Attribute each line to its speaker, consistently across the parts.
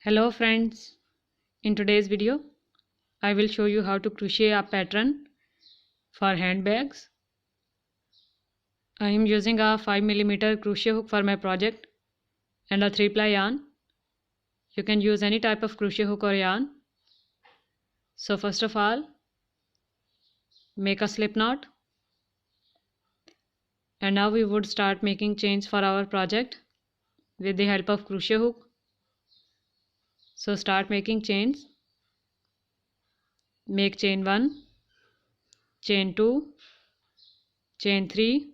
Speaker 1: Hello friends, in today's video I will show you how to crochet a pattern for handbags. I am using a 5mm crochet hook for my project and a 3-ply yarn. You can use any type of crochet hook or yarn. So first of all, make a slip knot, and now we would start making chains for our project with the help of crochet hook. So start making chains. Make chain 1, chain 2, chain 3,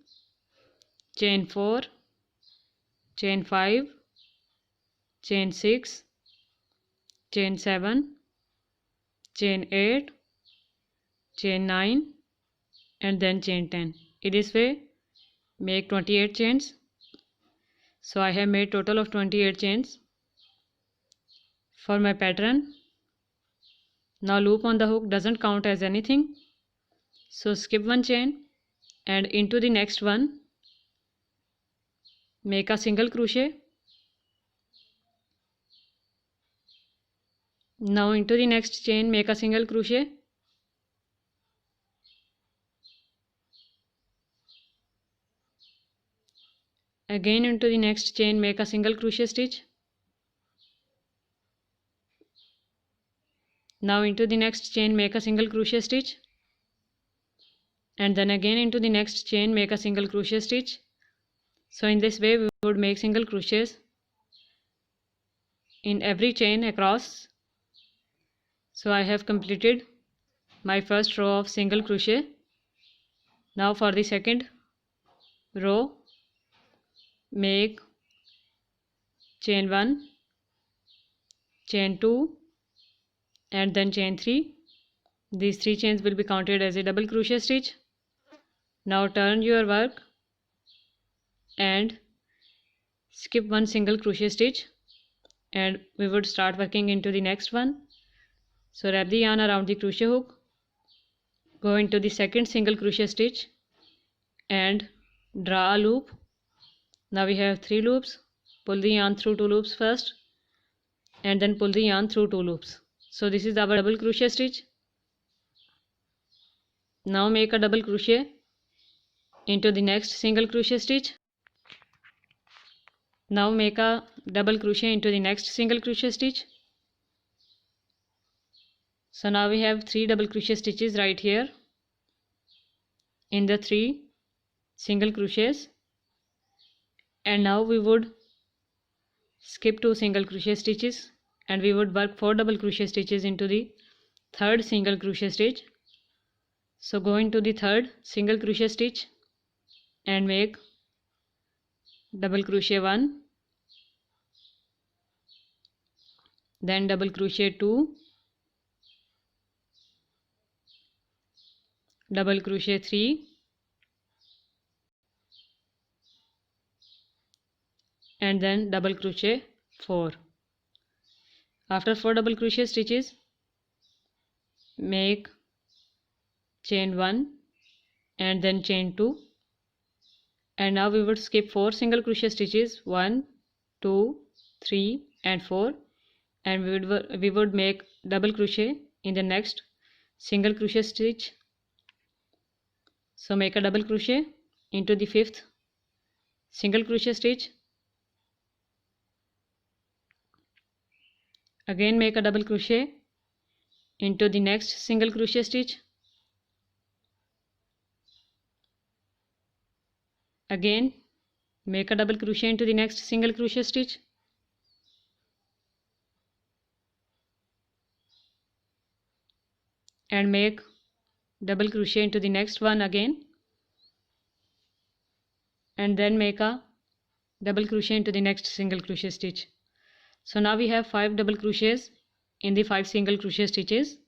Speaker 1: chain 4, chain 5, chain 6, chain 7, chain 8, chain 9, and then chain 10. In this way make 28 chains. So I have made total of 28 chains for my pattern. Now loop on the hook doesn't count as anything, so skip one chain and into the next one make a single crochet. Now into the next chain make a single crochet. Again into the next chain make a single crochet stitch. Now into the next chain make a single crochet stitch, and then again into the next chain make a single crochet stitch. So in this way we would make single crochets in every chain across. So I have completed my first row of single crochet. Now for the second row make chain 1, chain 2, and then chain 3. These 3 chains will be counted as a double crochet stitch. Now turn your work and skip one single crochet stitch, and we would start working into the next one. So wrap the yarn around the crochet hook, go into the second single crochet stitch and draw a loop. Now we have 3 loops. Pull the yarn through 2 loops first and then pull the yarn through 2 loops. So this is our double crochet stitch. Now make a double crochet into the next single crochet stitch. Now make a double crochet into the next single crochet stitch. So now we have 3 double crochet stitches right here in the 3 single crochets, and now we would skip 2 single crochet stitches and we would work 4 double crochet stitches into the third single crochet stitch. So go into the third single crochet stitch and make double crochet 1, then double crochet 2, double crochet 3, and then double crochet 4. After 4 double crochet stitches make chain 1 and then chain 2, and now we would skip 4 single crochet stitches, 1, 2, 3 and 4, and we would make double crochet in the next single crochet stitch. So make a double crochet into the 5th single crochet stitch. Again make a double crochet into the next single crochet stitch. Again make a double crochet into the next single crochet stitch. And make double crochet into the next one again, and then make a double crochet into the next single crochet stitch. So now we have 5 double crochets in the 5 single crochet stitches.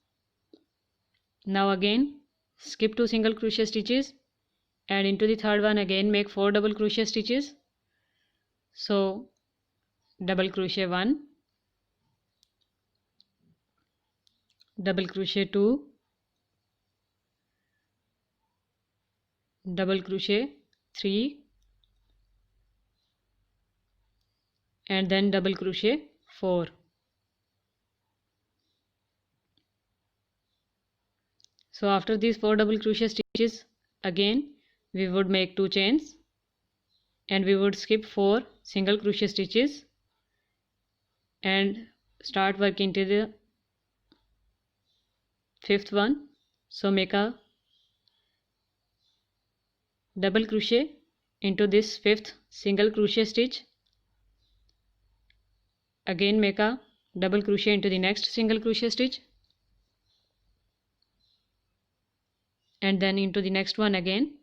Speaker 1: Now again skip 2 single crochet stitches and into the third one again make 4 double crochet stitches. So double crochet 1, double crochet 2, double crochet 3, and then double crochet 4. So after these 4 double crochet stitches, again we would make 2 chains and we would skip 4 single crochet stitches and start working to the 5th one. So make a double crochet into this 5th single crochet stitch. Again make a double crochet into the next single crochet stitch and then into the next one again,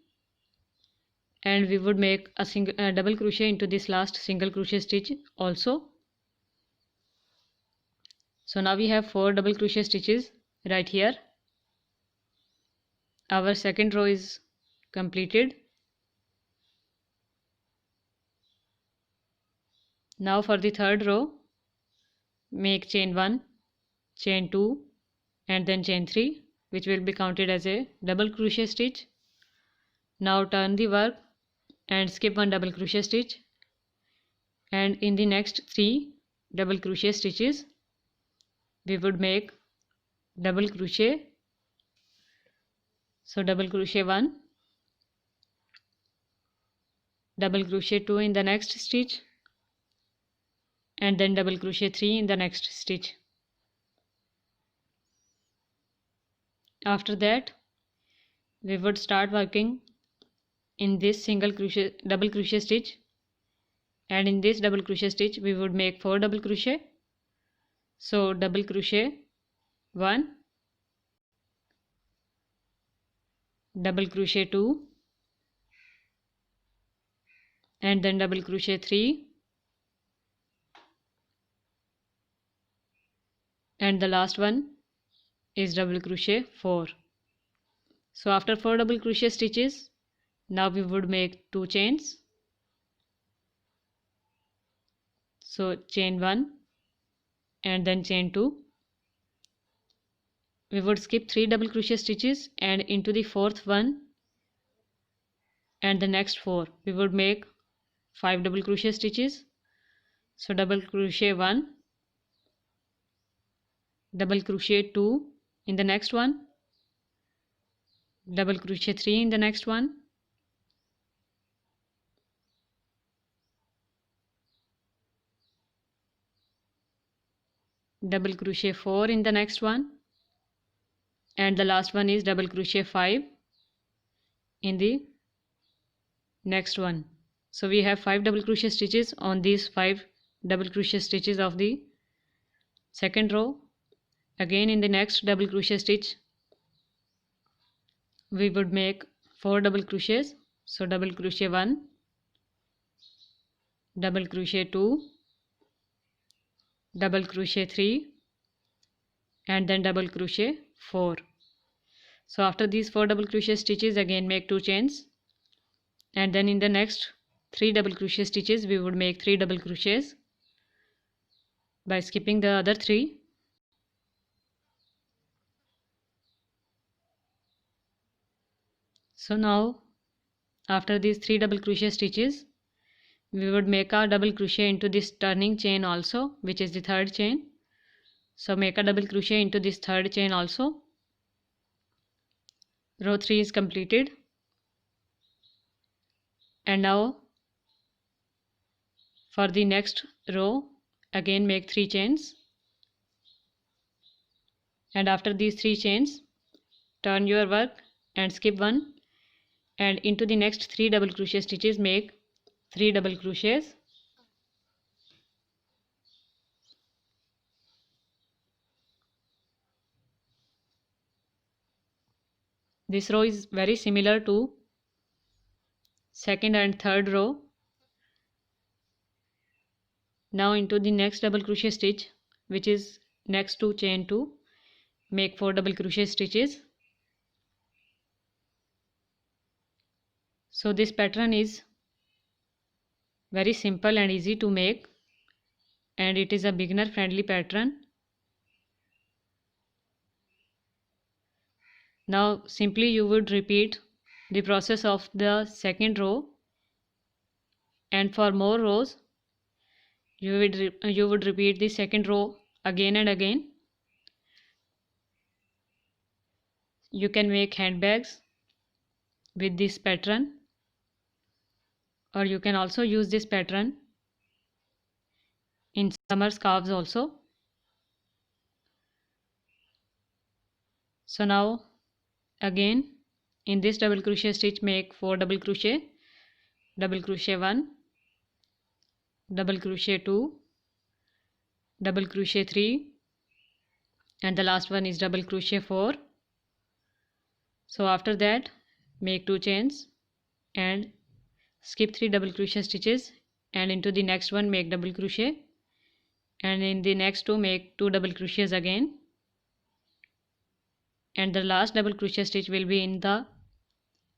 Speaker 1: and we would make a double crochet into this last single crochet stitch also. So now we have 4 double crochet stitches right here. Our second row is completed. Now for the third row, make chain 1, chain 2 and then chain 3, which will be counted as a double crochet stitch. Now turn the work and skip 1 double crochet stitch, and in the next 3 double crochet stitches we would make double crochet. So double crochet 1, double crochet 2 in the next stitch and then double crochet 3 in the next stitch. After that we would start working in this double crochet stitch, and in this double crochet stitch we would make 4 double crochet. So double crochet 1, double crochet 2 and then double crochet 3 and the last one is double crochet 4. So after 4 double crochet stitches, now we would make 2 chains. So chain 1 and then chain 2. We would skip 3 double crochet stitches and into the 4th one and the next 4 we would make 5 double crochet stitches. So double crochet 1, double crochet 2 in the next one, double crochet 3 in the next one, double crochet 4 in the next one, and the last one is double crochet 5 in the next one. So we have 5 double crochet stitches on these 5 double crochet stitches of the second row. Again in the next double crochet stitch we would make 4 double crochets. So double crochet 1, double crochet 2, double crochet 3 and then double crochet 4. So after these 4 double crochet stitches, again make 2 chains, and then in the next 3 double crochet stitches we would make 3 double crochets by skipping the other 3. So now after these 3 double crochet stitches we would make a double crochet into this turning chain also, which is the third chain. So make a double crochet into this third chain also. Row 3 is completed, and now for the next row again make 3 chains, and after these 3 chains turn your work and skip 1, and into the next 3 double crochet stitches make 3 double crochets. This row is very similar to second and third row. Now into the next double crochet stitch, which is next to chain 2, make 4 double crochet stitches. So this pattern is very simple and easy to make, and it is a beginner friendly pattern. Now simply you would repeat the process of the second row, and for more rows you would repeat the second row again and again. you can make handbags with this pattern, or you can also use this pattern in summer scarves also. So now again in this double crochet stitch make 4 double crochet 1, double crochet 2, double crochet 3, and the last one is double crochet 4. So after that make 2 chains and skip 3 double crochet stitches, and into the next one make double crochet, and in the next 2 make 2 double crochets again, and the last double crochet stitch will be in the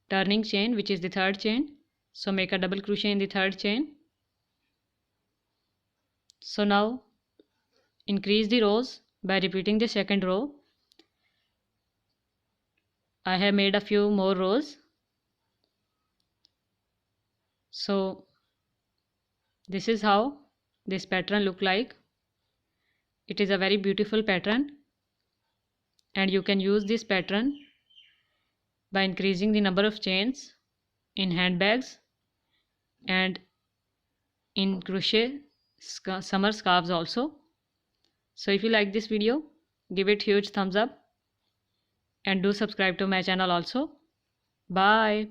Speaker 1: turning chain, which is the third chain. So make a double crochet in the third chain. So now increase the rows by repeating the second row. I have made a few more rows. So this is how this pattern look like. It is a very beautiful pattern, and you can use this pattern by increasing the number of chains in handbags and in crochet summer scarves also. So if you like this video, give it huge thumbs up and do subscribe to my channel also. Bye.